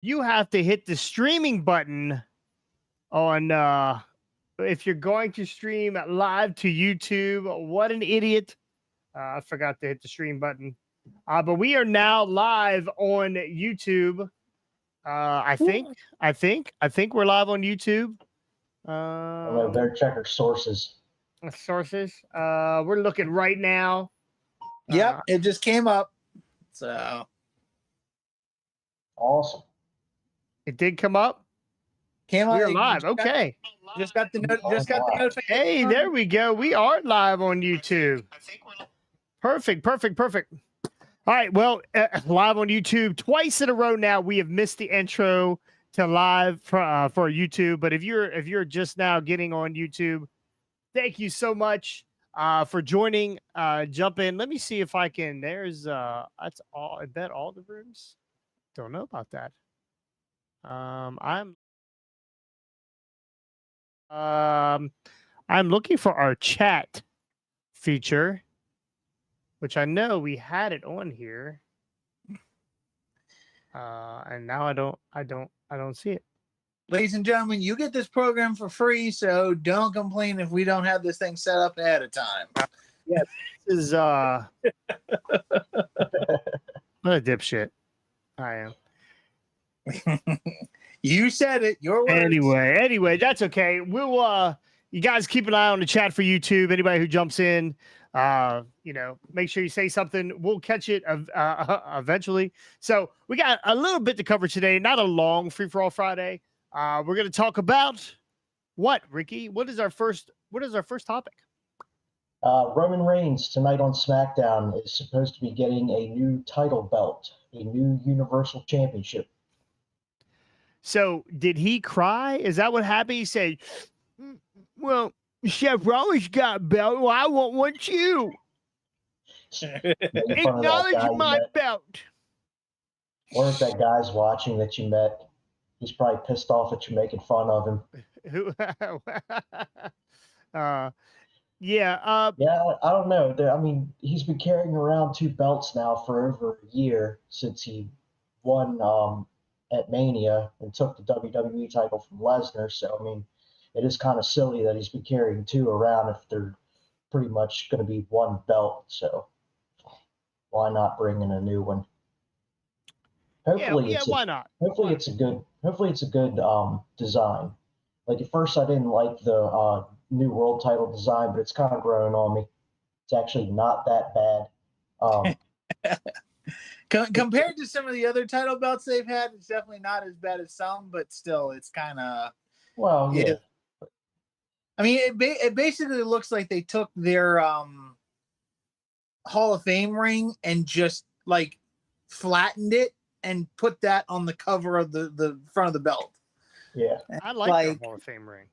you have to hit the streaming button on if you're going to stream live to YouTube. What an idiot. I forgot to hit the stream button. But we are now live on YouTube. I think we're live on YouTube. Better check our sources. Sources. We're looking right now. Yep, it just came up. So awesome. It did come up. We're live. Okay. Just got the notification. Hey, there we go. We are live on YouTube. Perfect. All right. Well, live on YouTube twice in a row now. We have missed the intro to live for YouTube. But if you're just now getting on YouTube, thank you so much for joining. Jump in. Let me see if I can. There's that's all. I bet all the rooms. Don't know about that. I'm looking for our chat feature, which I know we had it on here. And now I don't see it. Ladies and gentlemen, you get this program for free, so don't complain if we don't have this thing set up ahead of time. Yeah, this is what a dipshit I am. You said it. Your words. Anyway, that's okay. We'll you guys keep an eye on the chat for YouTube. Anybody who jumps in, make sure you say something. We'll catch it eventually. So we got a little bit to cover today. Not a long Free for All Friday. We're going to talk about what, Ricky? What is our first topic? Roman Reigns tonight on SmackDown is supposed to be getting a new title belt, a new Universal Championship. So did he cry? Is that what happened? He said, well, Seth Rollins got a belt. Well, I want one too. Acknowledge my belt. Or if that guy's watching that you met, he's probably pissed off that you're making fun of him. Yeah, I don't know. I mean, he's been carrying around two belts now for over a year since he won at Mania and took the WWE title from Lesnar. So, I mean, it is kind of silly that he's been carrying two around if they're pretty much going to be one belt. So, why not bring in a new one? Hopefully, why not? Hopefully, it's a good design. Like at first, I didn't like the new world title design, but it's kind of growing on me. It's actually not that bad. Compared to some of the other title belts they've had, it's definitely not as bad as some, but still, it's kind of. Well, yeah. I mean, it basically looks like they took their Hall of Fame ring and just like flattened it and put that on the cover of the front of the belt. Yeah, I like the Hall of Fame ring.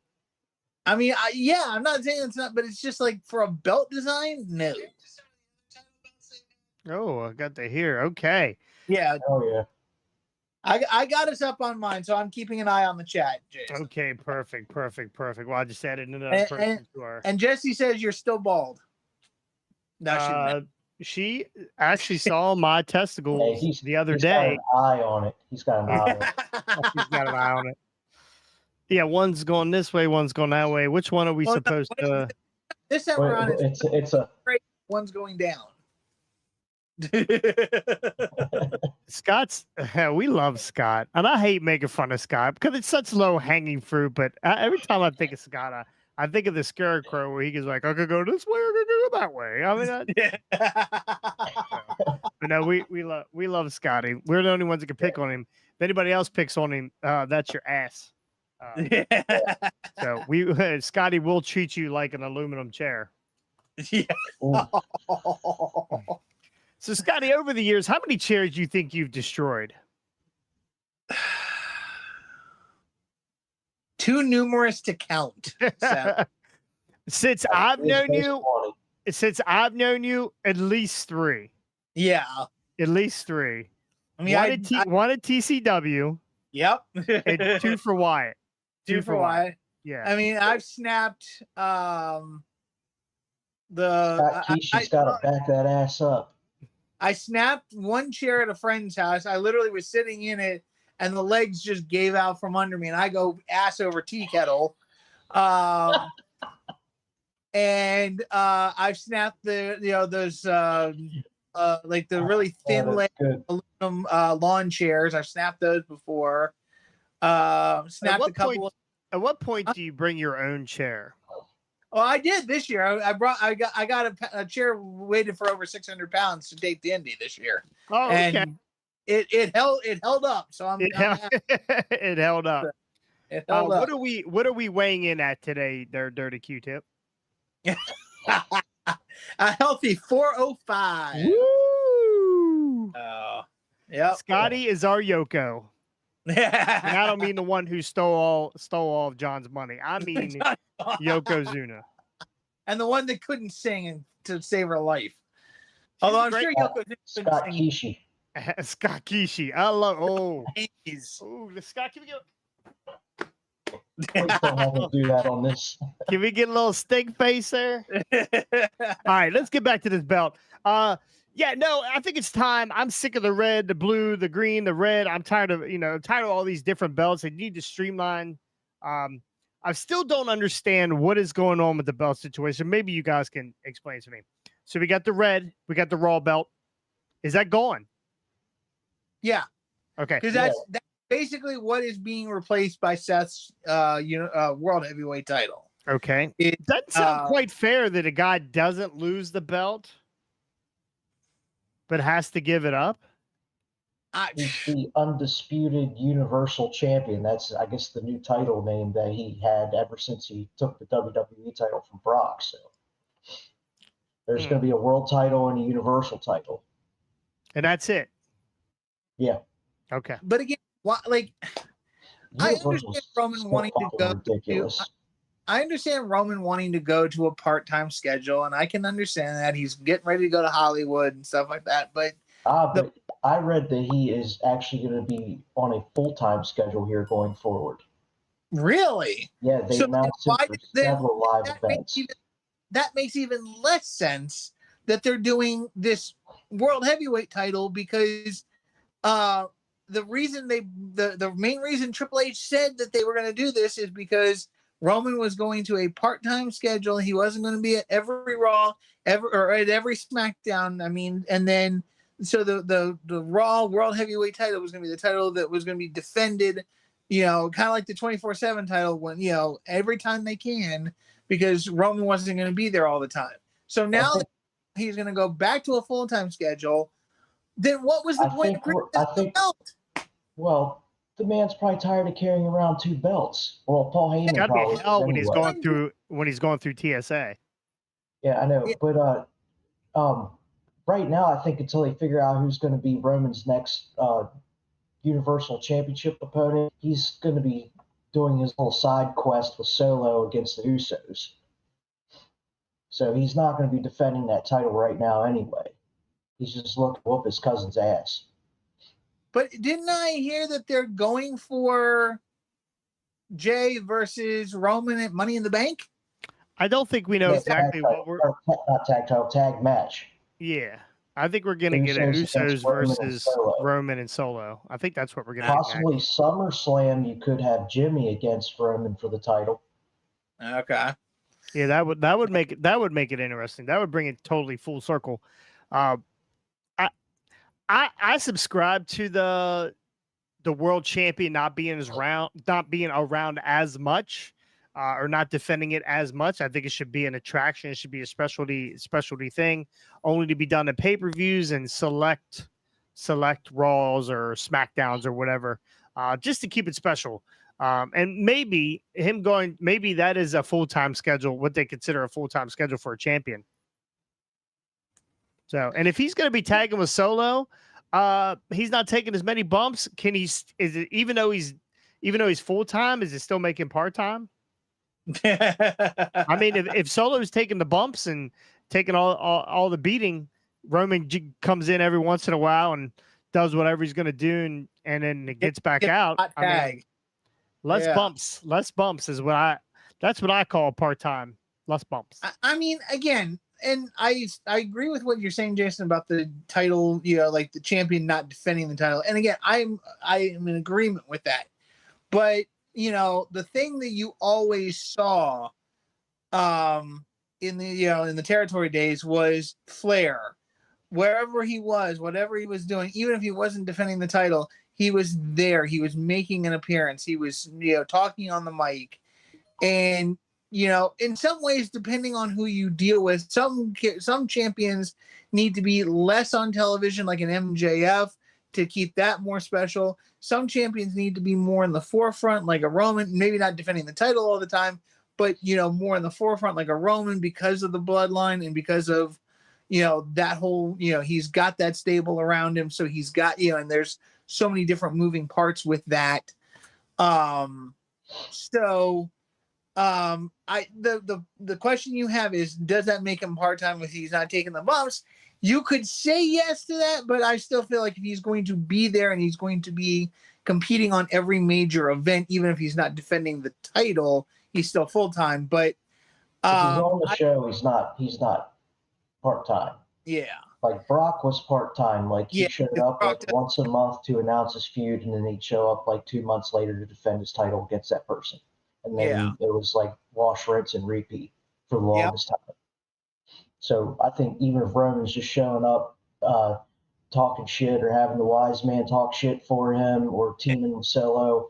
I mean, I'm not saying it's not, but it's just like for a belt design, no. Oh, I got to hear. Okay. Yeah. Oh yeah. I got us up on mine, so I'm keeping an eye on the chat, Jason. Okay, perfect. Well, I just added another person to our. And Jesse says you're still bald. No, she actually saw my testicles the other day. He's got an eye on it. She's got an eye on it. Yeah, one's going this way, one's going that way. Which one are we supposed to? This time around, it's a one's going down. Scott's we love Scott, and I hate making fun of Scott because it's such low hanging fruit. But every time I think of Scott, I think of the Scarecrow where he goes like, "I could go this way, I could go that way." I mean, but no, we love Scotty. We're the only ones that can pick on him. If anybody else picks on him, that's your ass. So Scotty will treat you like an aluminum chair. Yeah. So, Scotty, over the years, how many chairs do you think you've destroyed? Too numerous to count. So. Since I've known you, at least three. Yeah. At least three. I mean, one at TCW. Yep. And two for Wyatt. Two for Wyatt. Yeah. I mean, I've snapped Scott Keisha's got to back that ass up. I snapped one chair at a friend's house. I literally was sitting in it, and the legs just gave out from under me, and I go ass over tea kettle. And I've snapped those like the really thin leg aluminum lawn chairs. I've snapped those before. Snapped a couple. At what point do you bring your own chair? Oh, I did this year. I got a chair weighted for over 600 pounds to take to Indy this year. Oh, and okay. It held up. So I'm it held up. It held up. What are we weighing in at today, there, Dirty Q-Tip? A healthy 405. Woo! Yeah. Scotty is our Yoko. And I don't mean the one who stole all of John's money. I mean Yokozuna. And the one that couldn't sing to save her life. Although I'm sure Yokozuna Scott Kishi. Scott Kishi. I love Oh, Scott, can we get Please don't have to do that on this. Can we get a little stink face there? All right, let's get back to this belt. Yeah, no, I think it's time. I'm sick of the red, the blue, the green, the red. I'm tired of, tired of all these different belts. They need to streamline. I still don't understand what is going on with the belt situation. Maybe you guys can explain to me. So we got the red, we got the Raw belt. Is that gone? Yeah. Okay. Because that's basically what is being replaced by Seth's world heavyweight title. Okay. It doesn't sound quite fair that a guy doesn't lose the belt, but has to give it up. He's the undisputed Universal Champion. That's, I guess, the new title name that he had ever since he took the WWE title from Brock. So there's going to be a world title and a Universal title. And that's it. Yeah. Okay. But again, I understand Roman wanting to go ridiculous. I understand Roman wanting to go to a part-time schedule, and I can understand that he's getting ready to go to Hollywood and stuff like that. But I read that he is actually going to be on a full-time schedule here going forward. Really? Yeah, they announced it for several live events. That makes even less sense that they're doing this world heavyweight title, because the main reason Triple H said that they were going to do this is because Roman was going to a part-time schedule. He wasn't going to be at every Raw, or at every SmackDown. I mean, and then so the Raw World Heavyweight title was going to be the title that was going to be defended, kind of like the 24/7 title, when every time they can, because Roman wasn't going to be there all the time. So now that he's going to go back to a full-time schedule, then what was the point of bringing the belt? Well, the man's probably tired of carrying around two belts. Well, Paul Heyman gotta probably be hell when he's going through TSA. Yeah, I know. Yeah. But right now, I think until they figure out who's going to be Roman's next Universal Championship opponent, he's going to be doing his little side quest with Solo against the Usos. So he's not going to be defending that title right now anyway. He's just looking to whoop his cousin's ass. But didn't I hear that they're going for Jay versus Roman at Money in the Bank? I don't think we know exactly what we're... Not tag title, tag match. Yeah. I think we're going to get an Usos versus Roman and Solo. I think that's what we're going to possibly get. SummerSlam, you could have Jimmy against Roman for the title. Okay. Yeah, that would make it interesting. That would bring it totally full circle. I subscribe to the world champion not being around as much, or not defending it as much. I think it should be an attraction. It should be a specialty thing, only to be done at pay-per-views and select Raws or SmackDowns or whatever, just to keep it special. And maybe that is a full-time schedule, what they consider a full-time schedule for a champion. So, and if he's going to be tagging with Solo, he's not taking as many bumps. Even though he's full-time, is it still making part-time? I mean, if Solo's taking the bumps and taking all the beating, Roman I every once in a while and does whatever he's going to do, and then it gets back out. I mean, less bumps is that's what I call part-time. Less bumps. I mean, again, and I agree with what you're saying, Jason, about the title. You know, like the champion not defending the title. And again, I am in agreement with that. But you know, the thing that you always saw, in the in the territory days was Flair. Wherever he was, whatever he was doing, even if he wasn't defending the title, he was there. He was making an appearance. He was talking on the mic, and in some ways, depending on who you deal with, some champions need to be less on television, like an MJF, to keep that more special. Some champions need to be more in the forefront, like a Roman, maybe not defending the title all the time, but more in the forefront, like a Roman, because of the bloodline and because of that whole he's got that stable around him, so he's got and there's so many different moving parts with that. The question you have is, does that make him part-time if he's not taking the bumps? You could say yes to that, but I still feel like if he's going to be there and he's going to be competing on every major event, even if he's not defending the title, he's still full-time. But if he's on the show, he's not part-time. Yeah. Like Brock was part-time. Like he showed up Brock like once a month to announce his feud, and then he'd show up like 2 months later to defend his title against that person. And then it was like wash, rinse, and repeat for the longest time. So I think even if Roman's just showing up, talking shit or having the wise man talk shit for him or teaming with Solo,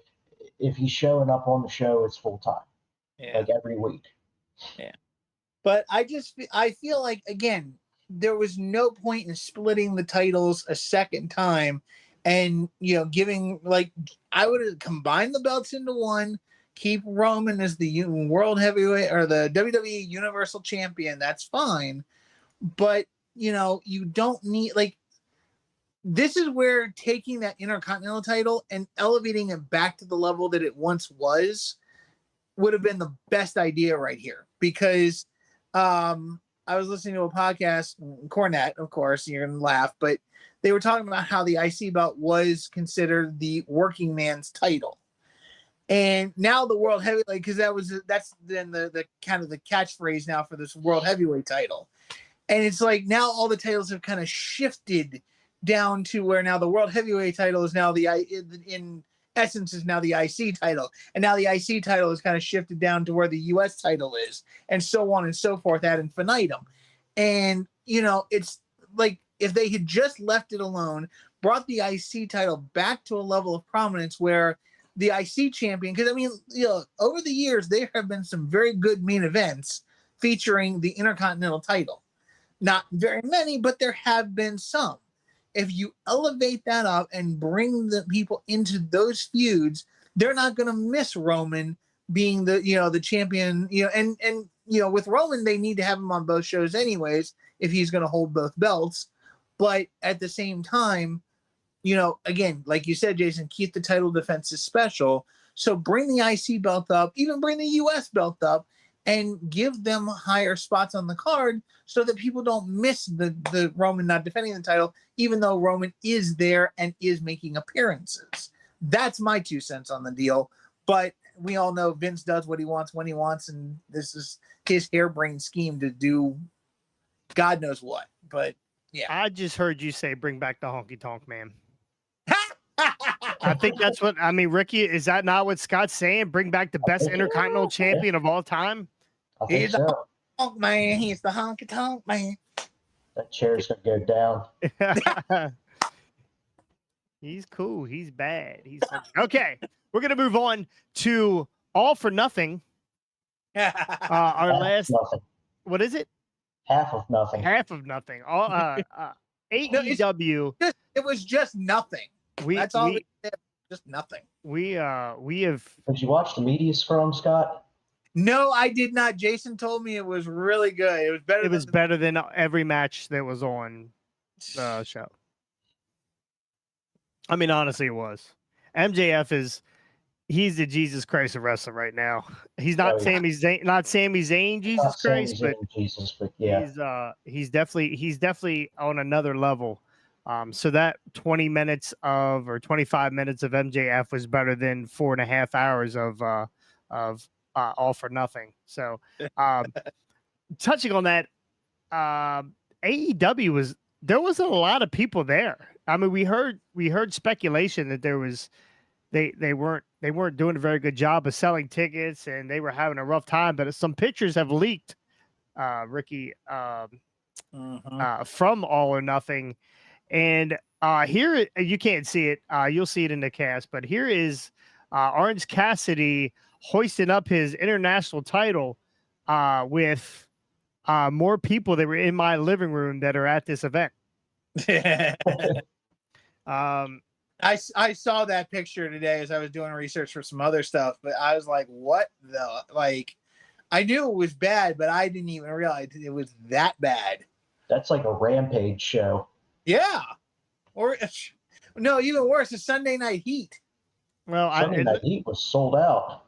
if he's showing up on the show, it's full-time. Like every week. Yeah. But I feel like, again, there was no point in splitting the titles a second time and, giving, like, I would have combined the belts into one, keep Roman as the World Heavyweight or the WWE Universal Champion. That's fine. But, you don't need, like, this is where taking that Intercontinental title and elevating it back to the level that it once was would have been the best idea right here. Because I was listening to a podcast, Cornette, of course, you're going to laugh, but they were talking about how the IC belt was considered the working man's title. And now the World Heavyweight, because that's then the kind of the catchphrase now for this World Heavyweight title. And it's like now all the titles have kind of shifted down to where now the World Heavyweight title is now in essence is now the IC title. And now the IC title is kind of shifted down to where the US title is, and so on and so forth ad infinitum. And, it's like if they had just left it alone, brought the IC title back to a level of prominence where the IC champion, because I mean, over the years, there have been some very good main events featuring the Intercontinental title. Not very many, but there have been some. If you elevate that up and bring the people into those feuds, they're not going to miss Roman being the champion, and with Roman, they need to have him on both shows anyways, if he's going to hold both belts. But at the same time, again, like you said, Jason, keep the title defenses special. So bring the IC belt up, even bring the US belt up, and give them higher spots on the card so that people don't miss the Roman not defending the title, even though Roman is there and is making appearances. That's my 2 cents on the deal. But we all know Vince does what he wants when he wants, and this is his harebrained scheme to do God knows what. But yeah. I just heard you say bring back the honky tonk man. I think that's what I mean, Ricky. Is that not what Scott's saying? Bring back the best Intercontinental champion of all time? I think He's the honk man. He's the honky tonk man. That chair's gonna go down. He's cool. He's bad. Okay. We're gonna move on to All for Nothing. Our last. Nothing. What is it? Half of nothing. Half of nothing. AEW. It was just nothing. That's all. Just nothing. We have. Did you watch the media scrum, Scott? No, I did not. Jason told me it was really good. It was better. It was better than every match that was on the show. I mean, honestly, it was. MJF he's the Jesus Christ of wrestling right now. He's not Sami Zayn, Jesus Christ, but Jesus, but yeah, he's definitely on another level. So that 20 minutes or 25 minutes of MJF was better than 4.5 hours of All for Nothing. So, touching on that, AEW there wasn't a lot of people there. I mean, we heard speculation that they weren't doing a very good job of selling tickets and they were having a rough time. But some pictures have leaked, Ricky, from All or Nothing, and here you can't see it. You'll see it in the cast, but here is Orange Cassidy hoisting up his international title with more people that were in my living room that are at this event. I saw that picture today as I was doing research for some other stuff, but I was like, what the, like, I knew it was bad, but I didn't even realize it was that bad. That's like a Rampage show. Yeah. Or no, even worse, a Sunday Night Heat. Well, Sunday Night Heat was sold out.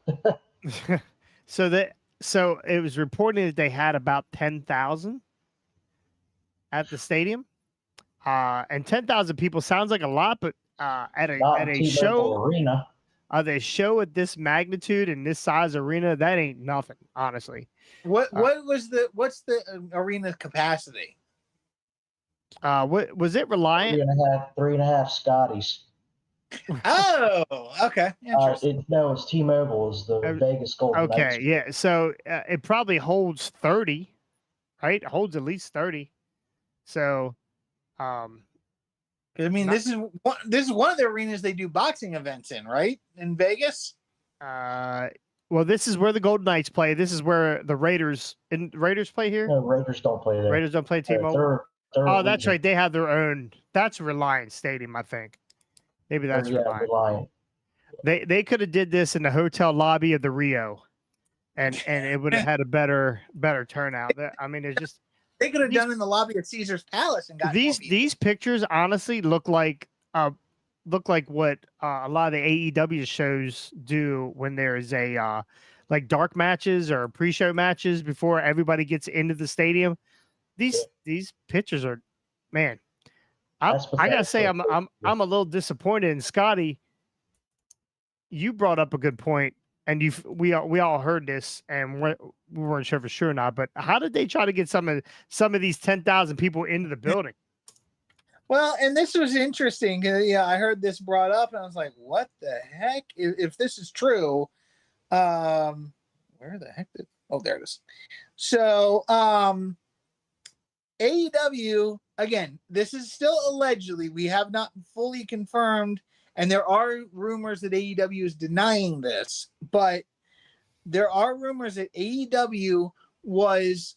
So it was reported that they had about 10,000 at the stadium. And 10,000 people sounds like a lot, but at a show arena, the show at this magnitude and this size arena, that ain't nothing, honestly. What's the arena capacity? What was it? Reliant? 3.5 Scotties. Oh, okay. Interesting. It's T-Mobile is the Vegas Golden Knights. Okay, yeah. So it probably holds 30, right? It holds at least 30. So, I mean, this is one of the arenas they do boxing events in, right? In Vegas. Well, this is where the Golden Knights play. This is where the Raiders play here. No, Raiders don't play there. Raiders don't play T-Mobile. Oh, that's right. They have their own. That's Reliant Stadium, I think. Maybe that's Reliant. They could have did this in the hotel lobby of the Rio, and it would have had a better turnout. I mean, it's just they could have done in the lobby of Caesar's Palace and got these pictures. Honestly, look like what a lot of the AEW shows do when there is a like dark matches or pre-show matches before everybody gets into the stadium. These pictures are, man. I gotta say, I'm a little disappointed in Scotty. You brought up a good point, and we all heard this, and we weren't sure for sure or not. But how did they try to get some of these 10,000 people into the building? Well, and this was interesting. Yeah, I heard this brought up, and I was like, "What the heck? If this is true, where the heck did? Oh, there it is." So, AEW, again, this is still allegedly. We have not fully confirmed, and there are rumors that AEW is denying this, but there are rumors that AEW was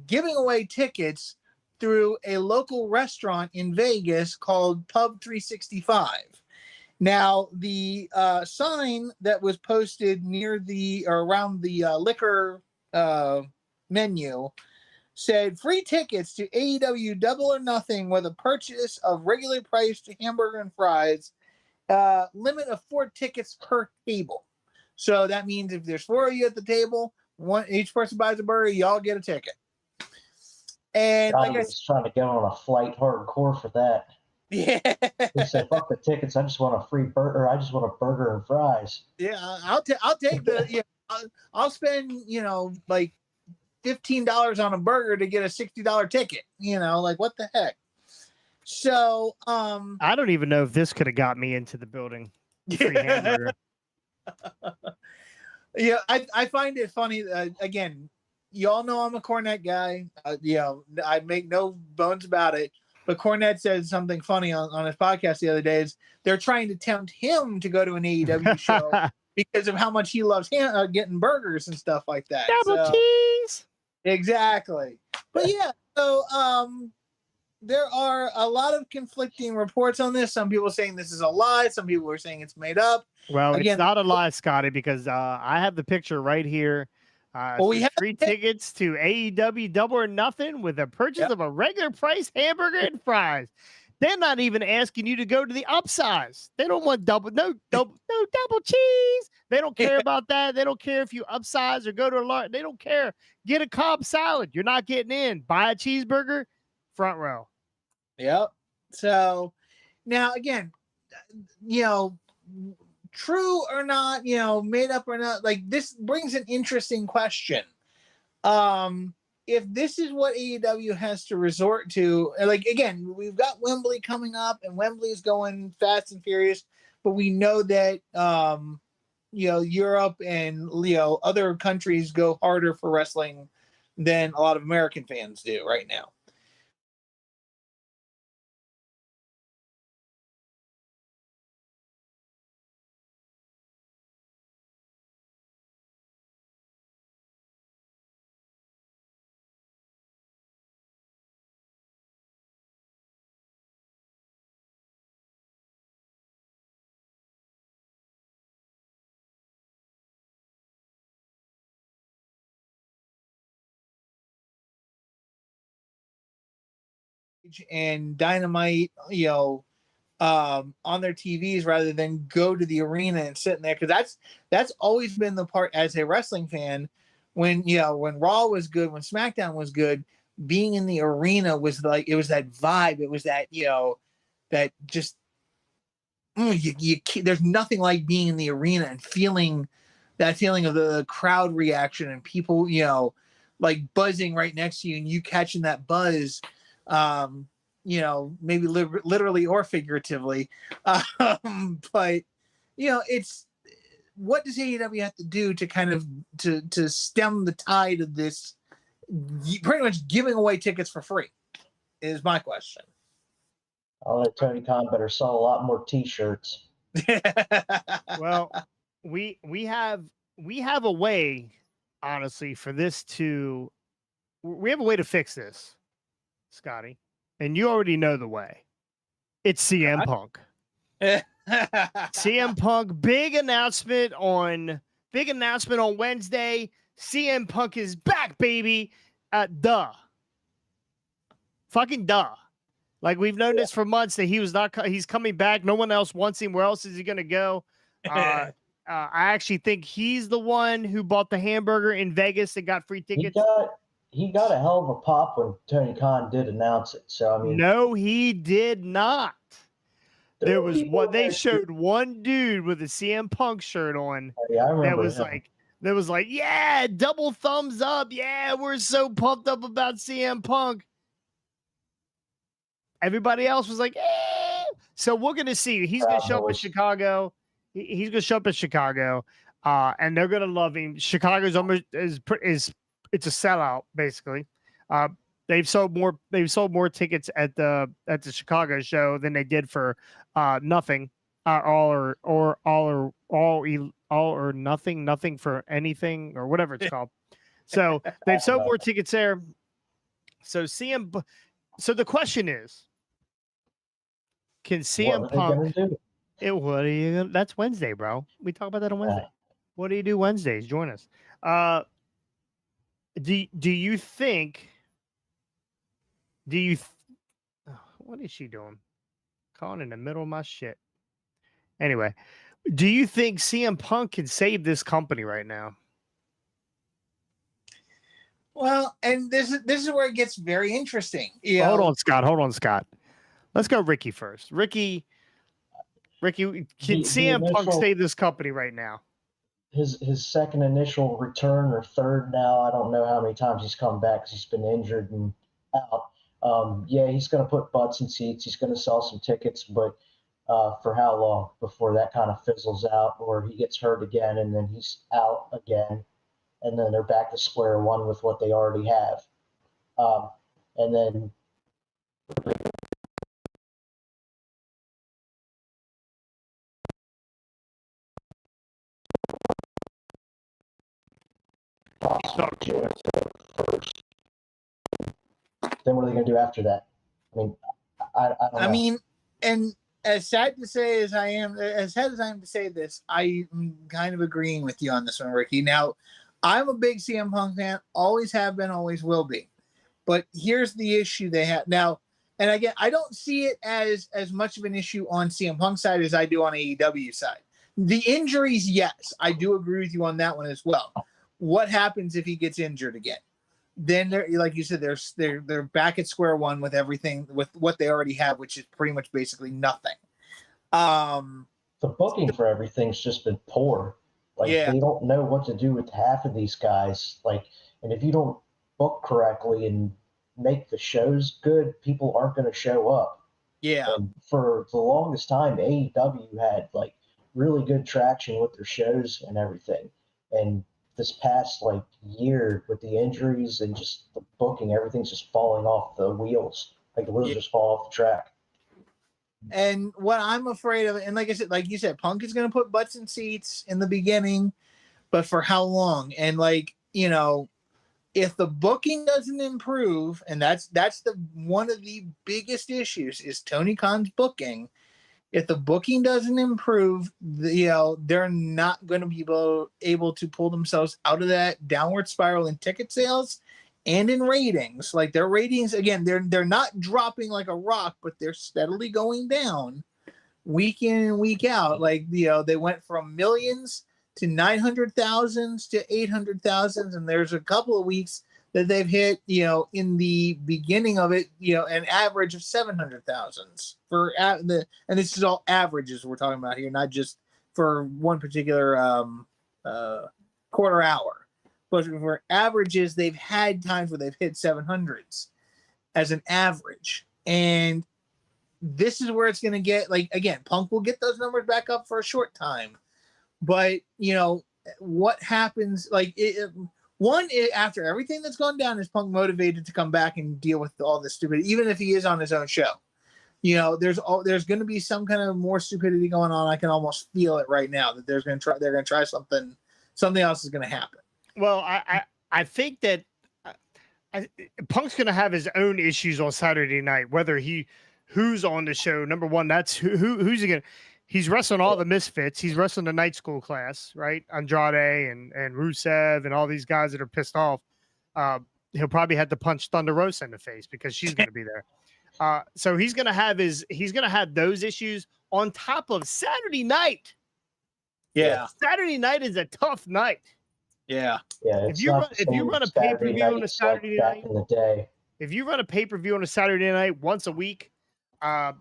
giving away tickets through a local restaurant in Vegas called Pub 365. Now, the sign that was posted near around the liquor menu said free tickets to AEW Double or Nothing with a purchase of regular priced hamburger and fries, limit of 4 tickets per table. So that means if there's 4 of you at the table, each person buys a burger, y'all get a ticket. And I was trying to get on a flight hardcore for that. Yeah. He said, "Fuck the tickets. I just want a free burger. I just want a burger and fries." Yeah, I'll take the. I'll spend like $15 on a burger to get a $60 ticket. Like what the heck? So I don't even know if this could have got me into the building. Free hamburger. Yeah, I find it funny. Again, y'all know I'm a Cornette guy. I make no bones about it. But Cornette said something funny on his podcast the other day. Is they're trying to tempt him to go to an AEW show because of how much he loves getting burgers and stuff like that. Double cheese. Exactly. But yeah, so there are a lot of conflicting reports on this. Some people are saying this is a lie. Some people are saying it's made up. Well, again, it's not a lie, Scotty, because I have the picture right here. We have free tickets to AEW Double or Nothing with a purchase of a regular price hamburger and fries. They're not even asking you to go to the upsize. They don't want no double cheese. They don't care about that. They don't care if you upsize or go to a large. They don't care. Get a Cobb salad. You're not getting in. Buy a cheeseburger, front row. Yep. So now again, true or not, made up or not, like this brings an interesting question. if this is what AEW has to resort to, like again, we've got Wembley coming up, and Wembley is going fast and furious, but we know that Europe and other countries go harder for wrestling than a lot of American fans do right now. And Dynamite, on their TVs rather than go to the arena and sit in there, because that's always been the part as a wrestling fan. When when Raw was good, when SmackDown was good, being in the arena was like, it was that vibe, it was that that just there's nothing like being in the arena and feeling that feeling of the crowd reaction and people like buzzing right next to you and you catching that buzz. Maybe literally or figuratively. But it's what does AEW have to do to kind of to stem the tide of this pretty much giving away tickets for free is my question. I'll let Tony Khan better sell a lot more T-shirts. Well, we have a way, honestly, for this to. We have a way to fix this, Scotty, and you already know the way. It's CM Punk. CM Punk, big announcement on Wednesday. CM Punk is back, baby. Duh. Fucking duh. Like, we've known this for months that he's coming back. No one else wants him. Where else is he going to go? I actually think he's the one who bought the hamburger in Vegas and got free tickets. He got a hell of a pop when Tony Khan did announce it. So, I mean, no, he did not. There was they showed one dude with a CM Punk shirt on. Yeah, I remember that was like, yeah, double thumbs up. Yeah, we're so pumped up about CM Punk. Everybody else was like, eh. So we're going to see. He's going to show up in Chicago. He's going to show up in Chicago, and they're going to love him. Chicago's almost is it's a sellout basically. They've sold more tickets at the Chicago show than they did for nothing, all or nothing for anything or whatever it's called. So they've sold more tickets there. So So the question is, can CM Punk? What are you gonna? That's Wednesday, bro. We talk about that on Wednesday. What do you do Wednesdays? Join us. Do you think? What is she doing? Calling in the middle of my shit. Anyway, do you think CM Punk can save this company right now? Well, and this is where it gets very interesting. Hold on, Scott. Let's go Ricky first. Ricky, can CM Punk save this company right now? His second initial return or third now. I don't know how many times he's come back because he's been injured and out. Yeah, he's going to put butts in seats. He's going to sell some tickets, but for how long before that kind of fizzles out or he gets hurt again and then he's out again? And then they're back to square one with what they already have. And then then what are they going to do after that? I mean, I don't know. I mean, and as sad as I am to say this, I'm kind of agreeing with you on this one, Ricky. Now, I'm a big CM Punk fan, always have been, always will be. But here's the issue they have now. And again, I don't see it as much of an issue on CM Punk's side as I do on AEW side. The injuries, yes, I do agree with you on that one as well. What happens if he gets injured again? Then they're, like you said, they're back at square one with everything, with what they already have, which is pretty much basically nothing. The booking for everything's just been poor. Like, they don't know what to do with half of these guys. Like, and if you don't book correctly and make the shows good, people aren't going to show up. Yeah. And for the longest time, AEW had like really good traction with their shows and everything. And this past like year with the injuries and just the booking, everything's just falling off the wheels. Like the wheels just fall off the track. And what I'm afraid of, and like I said, like you said, Punk is going to put butts in seats in the beginning, but for how long? And like, you know, if the booking doesn't improve, and that's the one of the biggest issues is Tony Khan's booking. If the booking doesn't improve, you know, they're not going to be able to pull themselves out of that downward spiral in ticket sales and in ratings. Like their ratings, again, they're not dropping like a rock, but they're steadily going down week in and week out. Like, you know, they went from millions to 900,000 to 800,000, and there's a couple of weeks that they've hit, you know, in the beginning of it, you know, an average of 700,000 for and this is all averages we're talking about here, not just for one particular quarter hour, but for averages, they've had times where they've hit 700s as an average, and this is where it's going to get, like, again, Punk will get those numbers back up for a short time. But, you know, what happens, like, after everything that's gone down, is Punk motivated to come back and deal with all this stupidity, even if he is on his own show? You know, there's going to be some kind of more stupidity going on. I can almost feel it right now that they're going to try something else is going to happen. Well, I think that Punk's going to have his own issues on Saturday night, whether who's on the show. Number one, that's who's he going to. He's wrestling all the misfits. He's wrestling the night school class, right? Andrade and Rusev and all these guys that are pissed off. He'll probably have to punch Thunder Rosa in the face because she's going to be there. So he's going to have those issues on top of Saturday night. Yeah. Saturday night is a tough night. Yeah. Yeah. If you run a pay-per-view on a Saturday night, in the day. if you run a pay-per-view on a Saturday night once a week, I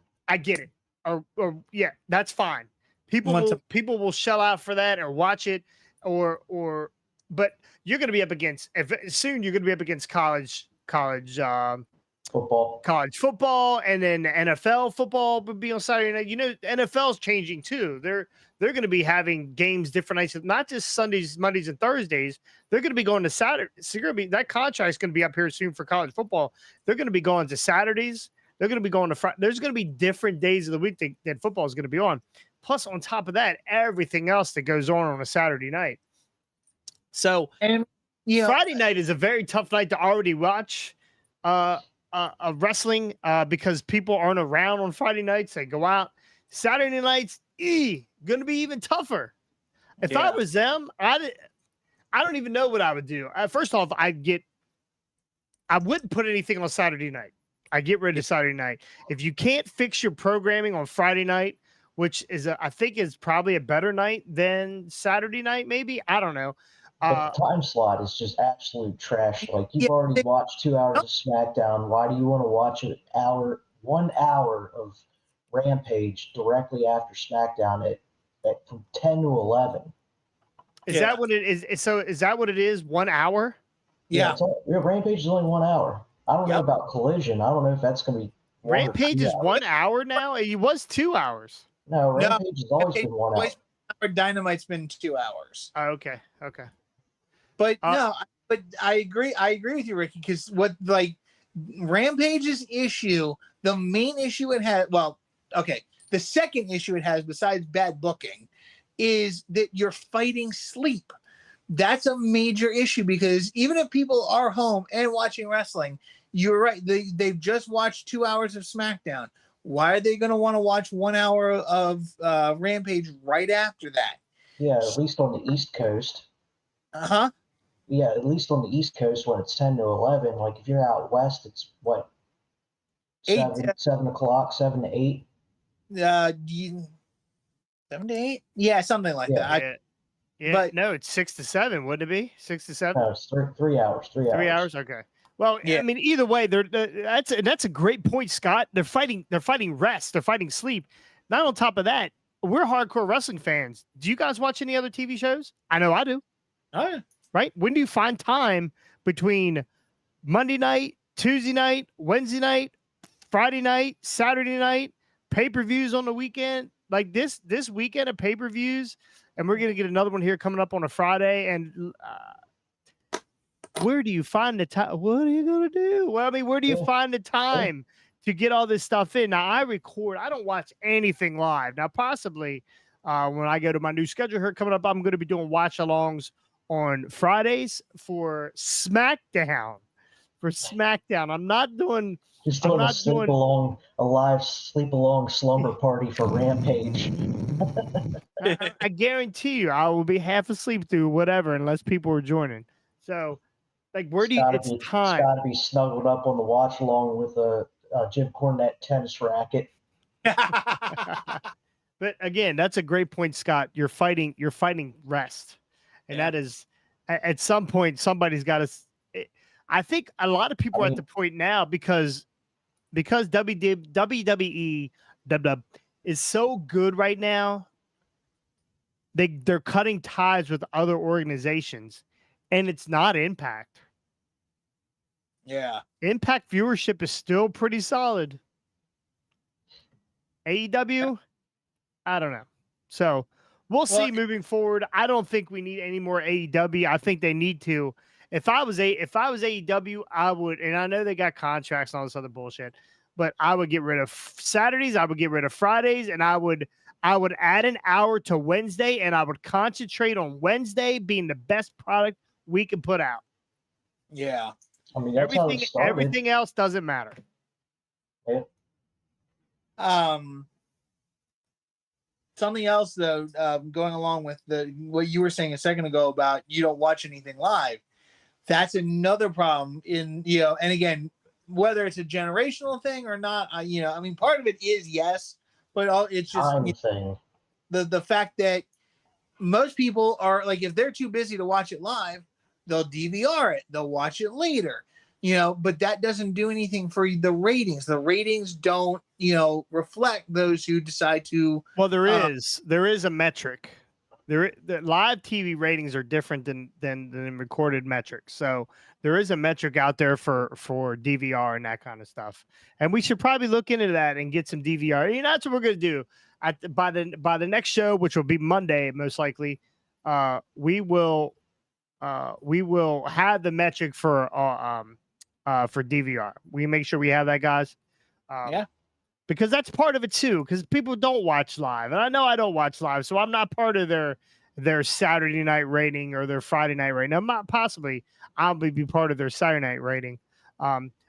get it. Or yeah, that's fine. People will shell out for that or watch it, but you're going to be up against soon. You're going to be up against college football, and then NFL football would be on Saturday night. You know, NFL's changing too. They're going to be having games different nights, not just Sundays, Mondays, and Thursdays. They're going to be going to Saturday. So that contract is going to be up here soon for college football. They're going to be going to Saturdays. They're going to be going to Friday. There's going to be different days of the week that football is going to be on. Plus, on top of that, everything else that goes on a Saturday night. So, Friday night is a very tough night to already watch wrestling because people aren't around on Friday nights. They go out. Saturday nights, going to be even tougher. If I was them, I don't even know what I would do. First off, I wouldn't put anything on Saturday night. I get rid of Saturday night. If you can't fix your programming on Friday night, which is I think is probably a better night than Saturday night, maybe. I don't know. The time slot is just absolute trash. Like, you've already watched 2 hours of SmackDown. Why do you want to watch 1 hour of Rampage directly after SmackDown at from 10 to 11? Is that what it is? So is that what it is? 1 hour? Yeah. Rampage is only 1 hour. I don't know about Collision. I don't know if that's going to be. Rampage is 1 hour now? It was 2 hours. No, Rampage has always been 1 hour. Dynamite's been 2 hours. Oh, okay. But but I agree with you, Ricky, because Rampage's issue, the main issue it had, the second issue it has besides bad booking is that you're fighting sleep. That's a major issue because even if people are home and watching wrestling, you're right. They've just watched 2 hours of SmackDown. Why are they going to want to watch 1 hour of Rampage right after that? Yeah, at least on the East Coast. Uh-huh. Yeah, at least on the East Coast when it's 10 to 11. Like, if you're out west, it's what? 7 o'clock, 7 to 8? 7 to 8? Yeah, something like that. Yeah, but no, it's 6 to 7. Wouldn't it be 6 to 7? No, it's 3 hours. 3 hours. 3 hours. Okay. Well, I mean, either way, that's a great point, Scott. They're fighting rest. They're fighting sleep. Not on top of that, we're hardcore wrestling fans. Do you guys watch any other TV shows? I know I do. Oh, yeah. Right? When do you find time between Monday night, Tuesday night, Wednesday night, Friday night, Saturday night, pay-per-views on the weekend. Like this weekend of pay-per-views, and we're gonna get another one here coming up on a Friday. And where do you find the time? What are you gonna do? Well, I mean, where do you find the time to get all this stuff in? Now, I don't watch anything live. Now, possibly when I go to my new schedule here coming up, I'm going to be doing watch-alongs on Fridays for SmackDown. I'm not doing. Just doing a live sleep along slumber party for Rampage. I guarantee you, I will be half asleep through whatever, unless people are joining. So, like, where do you? It's time. Got to be snuggled up on the watch along with a Jim Cornette tennis racket. But again, that's a great point, Scott. You're fighting rest, and that is at some point somebody's got to. I think a lot of people are at the point now because WWE is so good right now. They're cutting ties with other organizations, and it's not Impact. Yeah, Impact viewership is still pretty solid. AEW, I don't know. So we'll see moving forward. I don't think we need any more AEW. I think they need to. If I was AEW, I would, and I know they got contracts and all this other bullshit, but I would get rid of Saturdays. I would get rid of Fridays, and I would add an hour to Wednesday, and I would concentrate on Wednesday being the best product we can put out. Yeah. I mean, that's everything else doesn't matter. Yeah. Something else though, going along with what you were saying a second ago about you don't watch anything live. That's another problem and again, whether it's a generational thing or not, I mean, part of it is yes, but it's just the fact that most people are like, if they're too busy to watch it live, they'll DVR it, they'll watch it later, but that doesn't do anything for the ratings. The ratings don't, reflect those who decide to. Well, there is a metric. The live TV ratings are different than recorded metrics. So there is a metric out there for DVR and that kind of stuff. And we should probably look into that and get some DVR. That's what we're going to do. By the next show, which will be Monday, most likely, we will have the metric for DVR. We make sure we have that, guys. Because that's part of it too. Because people don't watch live, and I know I don't watch live, so I'm not part of their Saturday night rating or their Friday night rating. I'll be part of their Saturday night rating.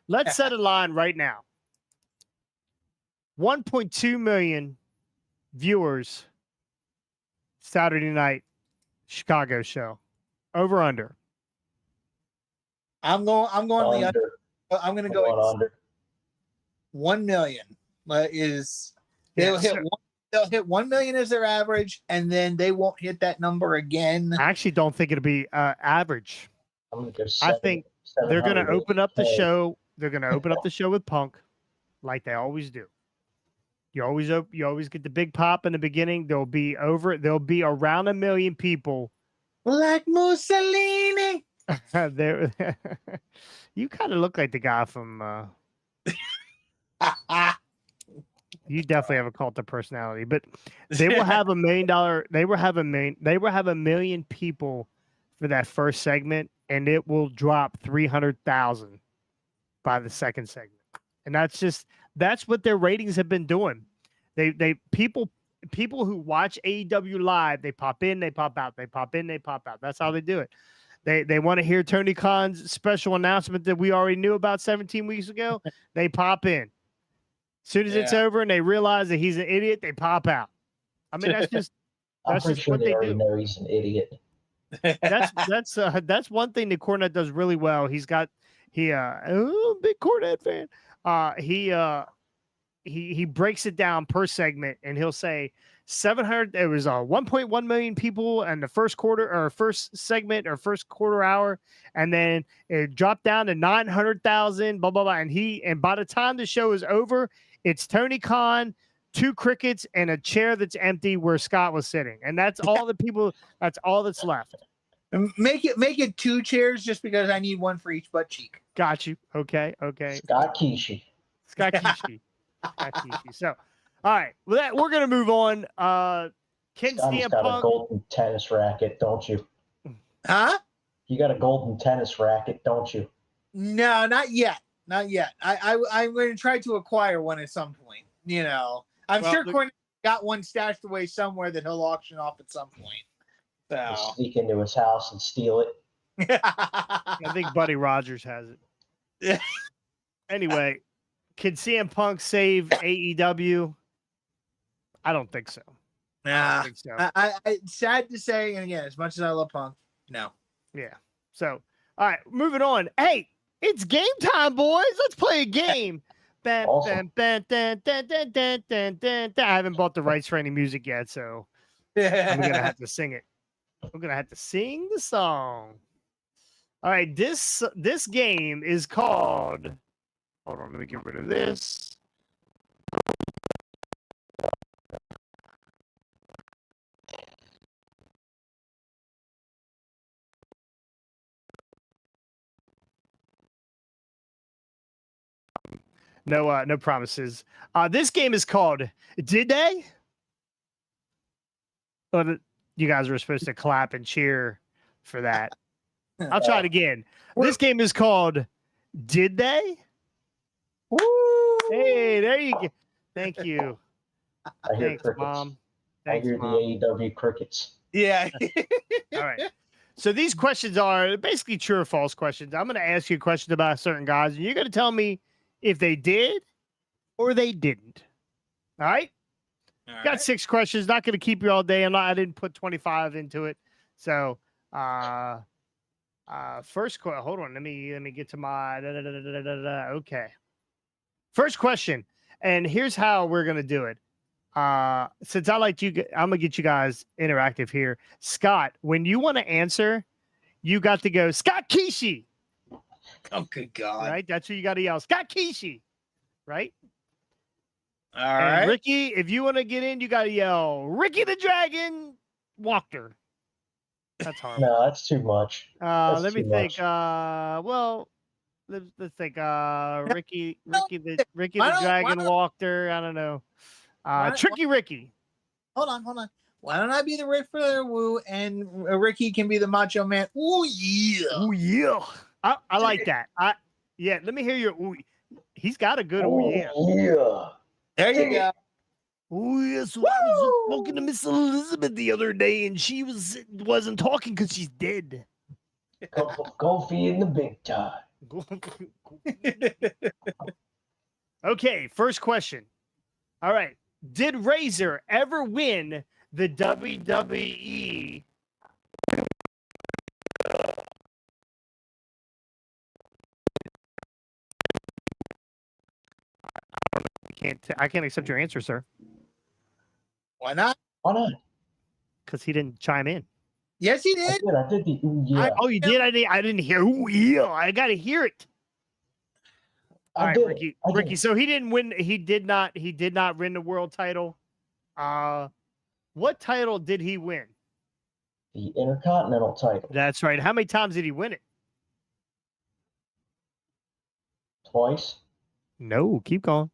Let's set a line right now. 1.2 million viewers. Saturday night Chicago show. Over under. I'm going the under. I'm going to go under. 1 million they'll hit 1 million as their average, and then they won't hit that number again. I actually don't think it'll be average. I think they're going to open up the show. They're going to open up the show with Punk, like they always do. You always get the big pop in the beginning. There'll be around 1 million people. Like Mussolini. You kind of look like the guy from. You definitely have a cult of personality, but they will have $1 million. They will have a million people for that first segment, and it will drop 300,000 by the second segment. And that's what their ratings have been doing. People who watch AEW live, they pop in, they pop out, they pop in, they pop out. That's how they do it. They want to hear Tony Khan's special announcement that we already knew about 17 weeks ago. They pop in. As soon as it's over and they realize that he's an idiot, they pop out. I mean, that's just what they do. Know he's an idiot. That's one thing that Cornette does really well. Big Cornette fan. He breaks it down per segment, and he'll say 700. There was 1.1 million people in the first quarter or first segment or first quarter hour, and then it dropped down to 900,000. Blah blah blah. And by the time the show is over, it's Tony Khan, 2 crickets, and a chair that's empty where Scott was sitting, and that's all the people. That's all that's left. Make it 2 chairs, just because I need one for each butt cheek. Got you. Okay. Scott Kishi. Scott Kishi. Scott Kishi. So, all right. Well, we're gonna move on. Can Scotty's CM got a Punk? golden tennis racket, don't you? Huh? You got a golden tennis racket, don't you? No, not yet. Not yet. I'm going to try to acquire one at some point. You know, I'm Well, sure look- Cornette got one stashed away somewhere that he'll auction off at some point. Just So. sneak into his house and steal it. I think Buddy Rogers has it. Yeah. Anyway, can CM Punk save AEW? I don't think so. I Nah. don't think so. It's sad to say, and again, as much as I love Punk, no. Yeah. So, all right, moving on. Hey, it's game time, boys. Let's play a game. Bam, Awesome. bam, bam, dun, dun, dun, dun, dun, dun, dun. I haven't bought the rights for any music yet, so I'm gonna have to sing it. I'm gonna have to sing the song. All right, this game is called. Hold on, let me get rid of this. No promises. This game is called Did They? Oh, you guys were supposed to clap and cheer for that. I'll try it again. This game is called Did They? Woo! Hey, there you go. Thank you. I hear Thanks, crickets. Mom. I Thanks, hear Mom. the AEW crickets. Yeah. All right. So these questions are basically true or false questions. I'm going to ask you questions about certain guys, and you're going to tell me if they did or they didn't. All right? All Got right. 6 questions. Not going to keep you all day. I didn't put 25 into it. So, first question. Hold on. Let me get to my. Okay. First question, and here's how we're gonna do it. Since I like you, I'm gonna get you guys interactive here. Scott, when you want to answer, you got to go Scott Kishi. Oh, good God. Right? That's who you got to yell. Scott Kishi. Right? All And right. Ricky, if you want to get in, you got to yell Ricky the Dragon Walker. That's horrible. No, that's too much. That's Let me too think. much. Well, let's think. Ricky why the don't- Dragon why don't- Walker. I don't know. why- Tricky Ricky. Hold on. Why don't I be the Ric Flair Woo and Ricky can be the Macho Man? Ooh, yeah. Oh yeah, I like that. Yeah. Let me hear your. Ooh. He's got a good. Oh yeah. Yeah. There you go. Oh yeah. So I was Woo! talking to Miss Elizabeth the other day, and she wasn't talking because she's dead. Kofi in the big time. Okay, first question. All right. Did Razor ever win the WWE? I can't accept your answer, sir, Why not? Why not? because he didn't chime in. Yes, he I did. did. I did the ooh, yeah. Oh, you did? I didn't hear. Ooh, yeah. I got to hear it. All I right, did. Ricky. I did. Ricky. So he didn't win. He did not win the world title. What title did he win? The Intercontinental title. That's right. How many times did he win it? Twice. No. Keep going.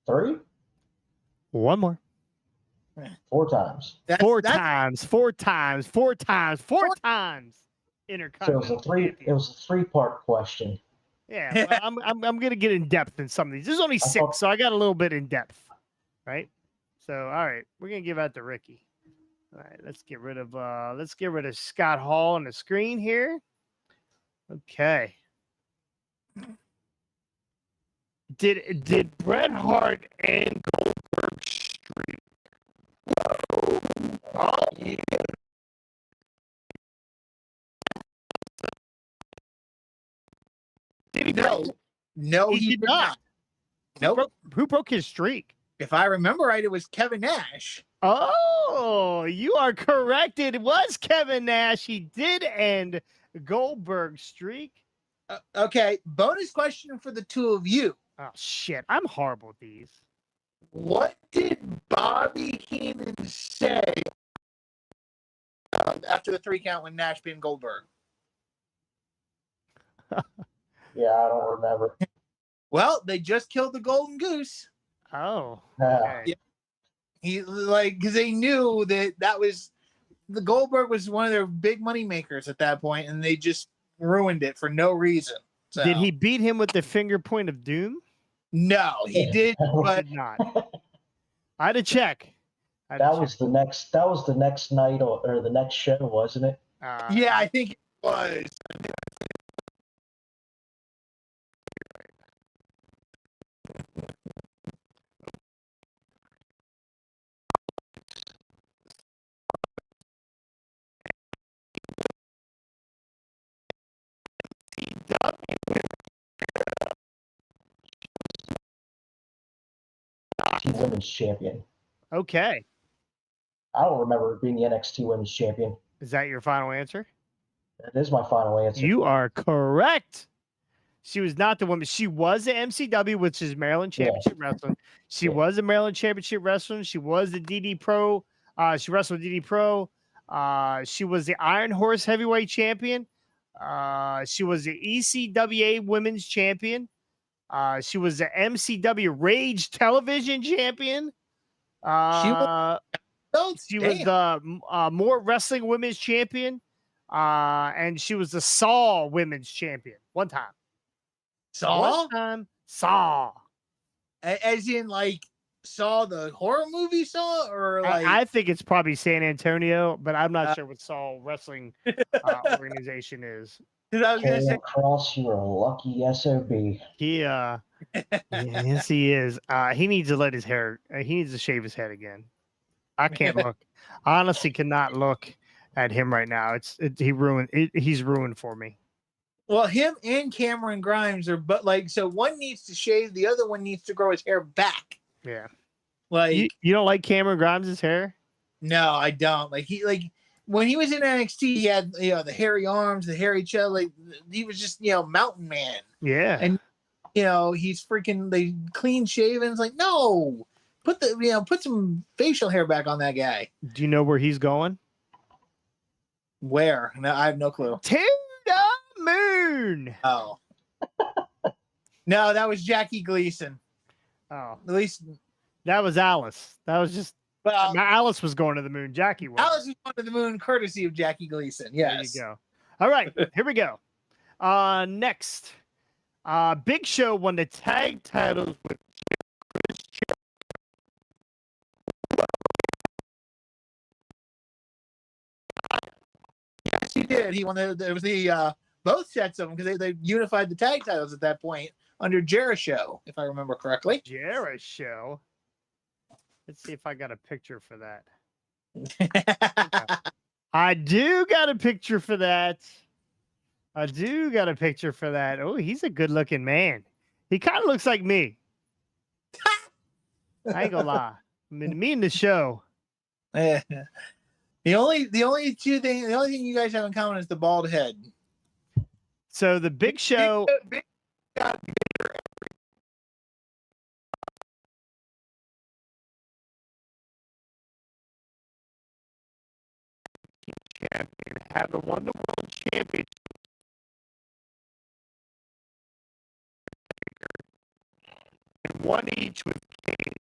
3. One more. 4 times. Four That's times. So it Intercontinental. was a 3. champion. It was a 3-part question. Yeah, well, I'm gonna get in depth in some of these. There's only 6, thought- so I got a little bit in depth, right? So all right, we're gonna give out to Ricky. All right, let's get rid of Scott Hall on the screen here. Okay. Did Bret Hart and Goldberg streak? Oh yeah. Did he break? no, He did not. Nope. Who broke his streak? If I remember right, it was Kevin Nash. Oh, you are correct. It was Kevin Nash. He did end Goldberg's streak. Okay, bonus question for the two of you. Oh shit, I'm horrible at these. What did Bobby Heenan say after the 3 count when Nash pinned Goldberg? Yeah, I don't remember. Well, they just killed the golden goose. Oh, Yeah. okay. Yeah. He like because they knew that was the Goldberg was one of their big money makers at that point, and they just ruined it for no reason. So, Did he beat him with the finger point of doom? No, he did, but Did not. I had to check. That was the next. That was the next night or the next show, wasn't it? yeah, I think it was. Women's champion. Okay. I don't remember being the NXT Women's Champion. Is that your final answer? That is my final answer. You are correct. She was not the woman. She was the MCW, which is Maryland Championship Wrestling. She was a Maryland Championship Wrestling. She was the DD Pro. She wrestled DD Pro. She was the Iron Horse Heavyweight Champion. She was the ECWA Women's Champion. She was the MCW Rage Television Champion. She was the More Wrestling Women's Champion. And she was the Saw Women's Champion one time. Saw? One time, Saw. As in, like, Saw the horror movie Saw? Or like I think it's probably San Antonio, but I'm not sure what Saw Wrestling organization is. Because I was going to say, Cross, you are a lucky SOB. He, yes, he is. He needs to let his hair, he needs to shave his head again. I can't look. I honestly cannot look at him right now. He's ruined for me. well, him and Cameron Grimes are, but like, so one needs to shave, the other one needs to grow his hair back. Yeah. Like, You don't like Cameron Grimes' hair? no, I don't. Like, when he was in NXT, he had, the hairy arms, the hairy chest. Like, he was just, mountain man. Yeah. And, he's freaking, they clean shaven. It's like, no, put some facial hair back on that guy. Do you know where he's going? Where? No, I have no clue. To the moon. Oh. No, that was Jackie Gleason. Oh, At least, that was Alice. That was just well, Alice was going to the moon. Jackie was. Alice was going to the moon courtesy of Jackie Gleason. Yes. There you go. All right, here we go. Next, Big Show won the tag titles with Chris Yes, he did. He won there was the both sets of them because they unified the tag titles at that point under Jericho, if I remember correctly. Jericho. Let's see if I got a picture for that. I do got a picture for that. Oh, he's a good looking man. He kind of looks like me. I ain't gonna lie. I mean, me and the show. The only thing you guys have in common is the bald head. So the Big Show. Champion had won the world championship. And won each with Kane.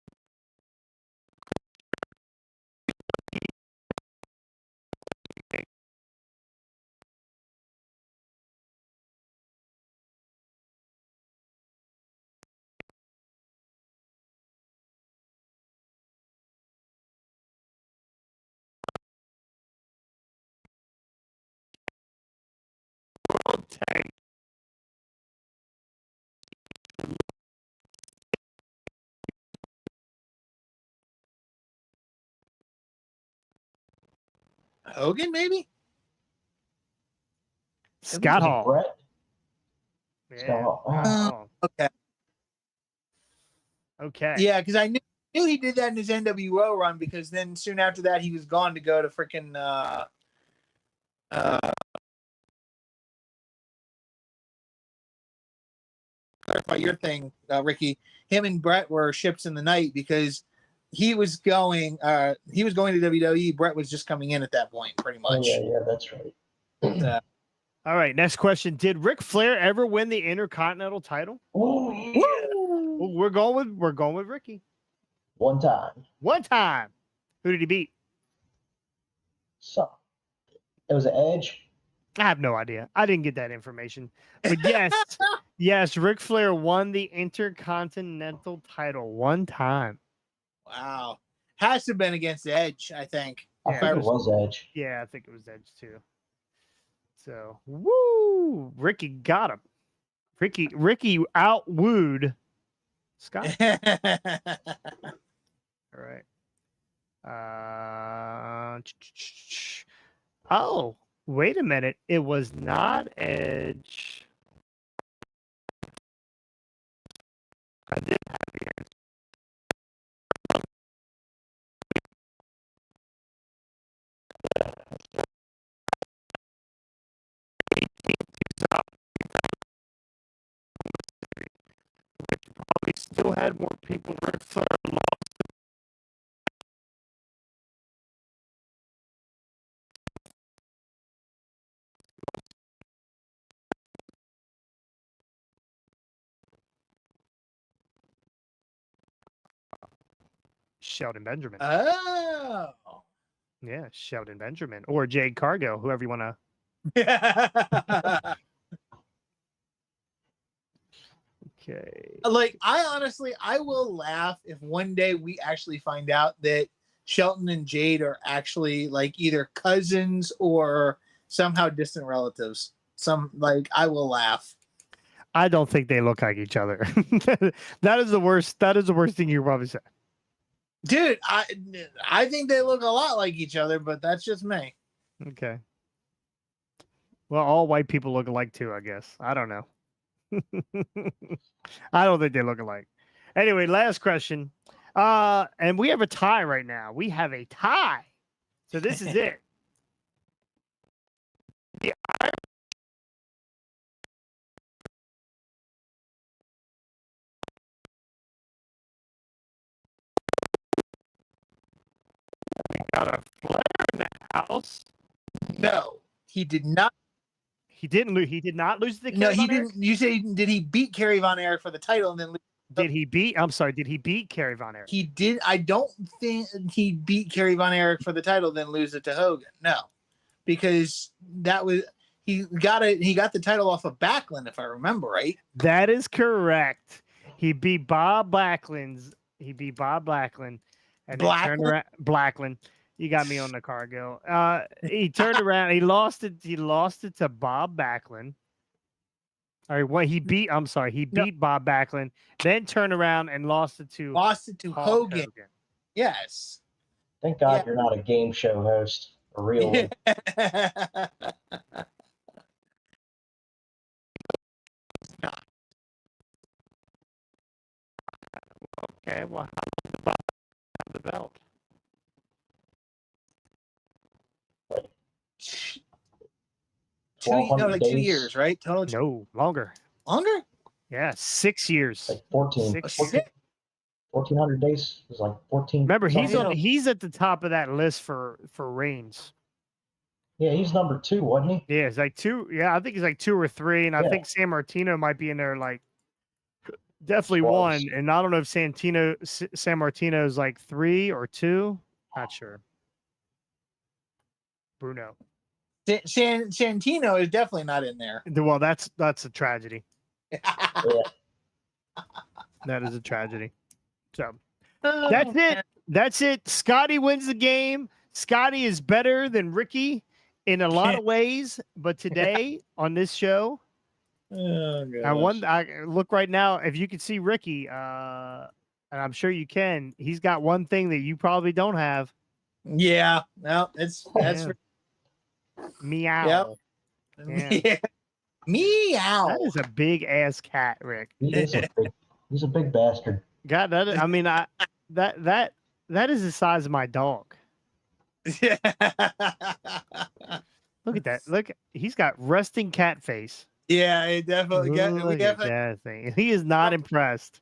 World Tag. Hogan, maybe? Scott Hall. Brett? Yeah. Scott Hall. Oh, Okay. okay. Yeah, because I knew he did that in his NWO run because then soon after that he was gone to go to freaking clarify your thing, Ricky. Him and Brett were ships in the night because he was going to WWE. Brett was just coming in at that point, pretty Oh, much. yeah, that's right. All right, next question. Did Ric Flair ever win the Intercontinental title? Oh, yeah. Well, we're going with Ricky. One time. One time. Who did he beat? So, it was an Edge. I have no idea. I didn't get that information. But yes, yes, Ric Flair won the Intercontinental title one time. Wow. Has to have been against Edge, I think. I Yeah, think it was Edge. Yeah, I think it was Edge too. So, woo! Ricky got him. Ricky out-wooed Scott. All right. Oh, wait a minute. It was not Edge. I did have the answer. Probably still had more people. Ric Flair lost. Sheldon Benjamin. Oh. Yeah, Sheldon Benjamin or Jade Cargill, whoever you want to. Okay. Like, I will laugh if one day we actually find out that Shelton and Jade are actually like either cousins or somehow distant relatives. I will laugh. I don't think they look like each other. That is the worst. That is the worst thing you probably said. Dude, I think they look a lot like each other, but that's just me. Okay. Well, all white people look alike too, I guess. I don't know. I don't think they look alike. Anyway, last question. And we have a tie right now. We have a tie. So this is it. The We got a Flair in the house. No, he did not. He didn't lose. He did not lose the. No, Kerry he Von Erich? didn't. You say, did he beat Kerry Von Erich for the title and then lose? Did he beat? I'm sorry. Did he beat Kerry Von Erich? He did. I don't think he beat Kerry Von Erich for the title, then lose it to Hogan. No, because that was he got it. He got the title off of Backlund, if I remember right. That is correct. He beat Bob Backlund. He beat Bob Backlund. And then turned around. Backlund. You got me on the Cargill. He turned around. He lost it. He lost it to Bob Backlund. All right, what he beat? I'm sorry. He beat Bob Backlund. Then turned around and lost it to Hulk Hogan. Yes. Thank God you're not a game show host, a real one. Okay, well, how does Bob have the belt? Like 2 years, right? Total. No, longer. Longer? Yeah, 6 years. Like 14. 1,400 days. It was like 14. Remember, something. he's at the top of that list for reigns. Yeah, he's number 2, wasn't he? Yeah, it's like 2. Yeah, I think he's like 2 or 3, and I think San Martino might be in there, like definitely 1. And I don't know if San Martino is like 3 or 2. Not sure. Bruno. Santino is definitely not in there. Well, that's a tragedy. Yeah. That is a tragedy. So that's it. That's it. Scotty wins the game. Scotty is better than Ricky in a lot of ways, but today on this show, I look right now. If you can see Ricky, and I'm sure you can, he's got one thing that you probably don't have. Yeah, no, that's meow. Yep. Yeah. Meow. That is a big ass cat, Rick. He's a big bastard. God, that I mean, that is the size of my dog. Yeah. Look at that. Look, he's got resting cat face. Yeah, it definitely. Look at that thing. He is not impressed.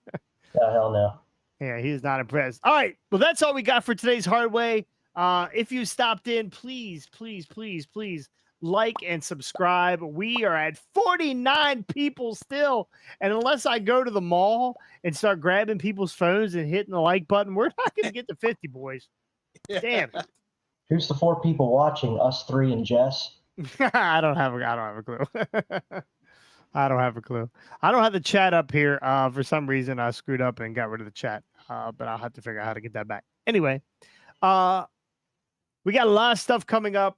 Yeah, hell no. Yeah, he is not impressed. All right. Well, that's all we got for today's Hard Way. If you stopped in, please like and subscribe. We are at 49 people still. And unless I go to the mall and start grabbing people's phones and hitting the like button, we're not going to get to 50, boys. Damn. Who's the 4 people watching? Us 3 and Jess. I don't have a clue. I don't have a clue. I don't have the chat up here. For some reason, I screwed up and got rid of the chat. But I'll have to figure out how to get that back. Anyway, we got a lot of stuff coming up.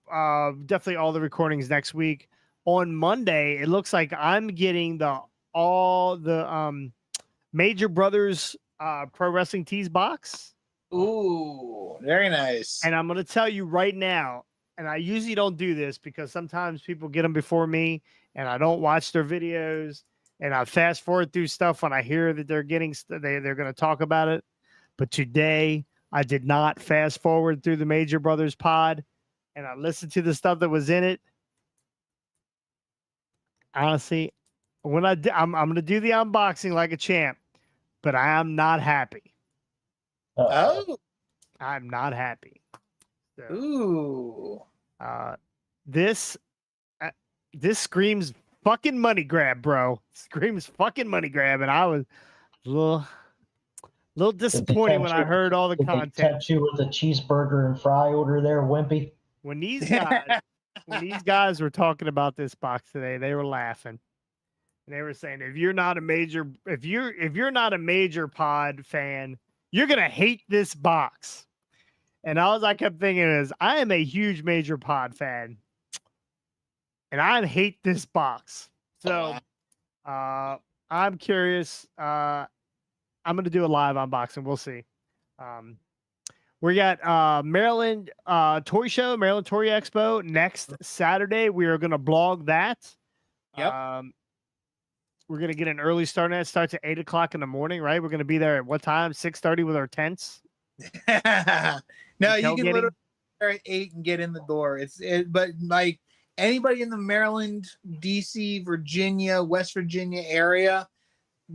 Definitely all the recordings next week. On Monday, it looks like I'm getting all the Major Brothers Pro Wrestling Tees box. Ooh, very nice. And I'm going to tell you right now, and I usually don't do this because sometimes people get them before me and I don't watch their videos and I fast forward through stuff when I hear that they're getting, they're going to talk about it. But today I did not fast forward through the Major Brothers pod and I listened to the stuff that was in it. Honestly, when I'm going to do the unboxing like a champ, but I am not happy. Oh, I'm not happy. So, ooh. This screams fucking money grab, bro. Screams fucking money grab, and I was a little disappointed when I heard all the Did they content. tempt you with a cheeseburger and fry order there, Wimpy? When these guys were talking about this box today, they were laughing. And they were saying, if you're not a major pod fan, you're gonna hate this box. And all I kept thinking is, I am a huge Major Pod fan, and I hate this box. So, I'm curious. I'm gonna do a live unboxing. We'll see. We got Maryland Toy Show, Maryland Toy Expo next Saturday. We are gonna blog that. Yep. We're gonna get an early start. It starts at 8 o'clock in the morning, right? We're gonna be there at what time? 6:30 with our tents. No, you can literally start at 8 and get in the door. But like anybody in the Maryland, DC, Virginia, West Virginia area,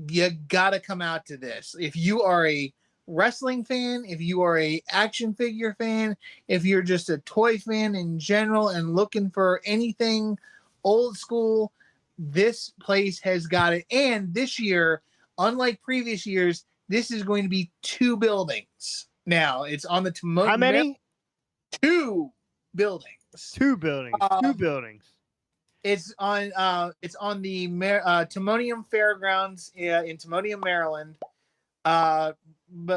you gotta come out to this. If you are a wrestling fan, if you are a action figure fan, if you're just a toy fan in general and looking for anything old school, this place has got it. And this year, unlike previous years, this is going to be 2 buildings. Now it's on the How many? 2 buildings. 2 buildings. 2 buildings. It's on the Timonium Fairgrounds in Timonium, Maryland. But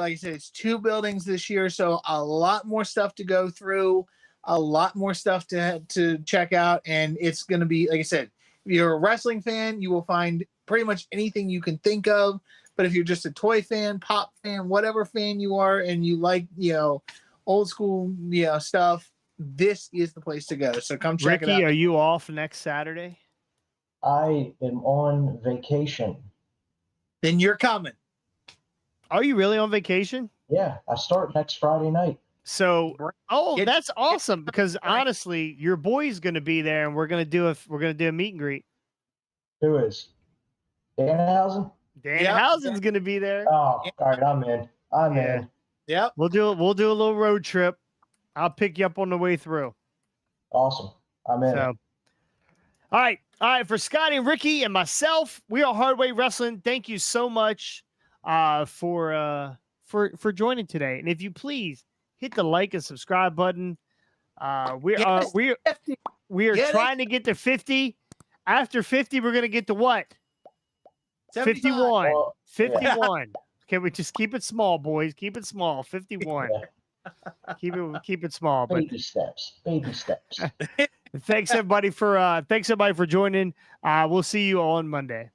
like I said, it's 2 buildings this year, so a lot more stuff to go through, a lot more stuff to check out, and it's going to be, like I said, if you're a wrestling fan, you will find pretty much anything you can think of. But if you're just a toy fan, pop fan, whatever fan you are, and you like, old school, stuff, this is the place to go. So come check it out. Ricky, are you off next Saturday? I am on vacation. Then you're coming. Are you really on vacation? Yeah, I start next Friday night. So, that's awesome because honestly, your boy's going to be there, and we're going to do a meet and greet. Who is? Danhausen? Danhausen's going to be there. Oh, all right, I'm in. I'm in. Yep. We'll do a little road trip. I'll pick you up on the way through. Awesome. I'm in. So, all right. For Scotty and Ricky and myself, we are Hardway Wrestling. Thank you so much for joining today. And if you please hit the like and subscribe button. We are trying to get to 50. After 50, we're gonna get to what? 51. Well, 51. Yeah. Can we just keep it small, boys? Keep it small. 51. Yeah. Keep it small. Baby steps. Baby steps. Thanks everybody for joining. We'll see you on Monday.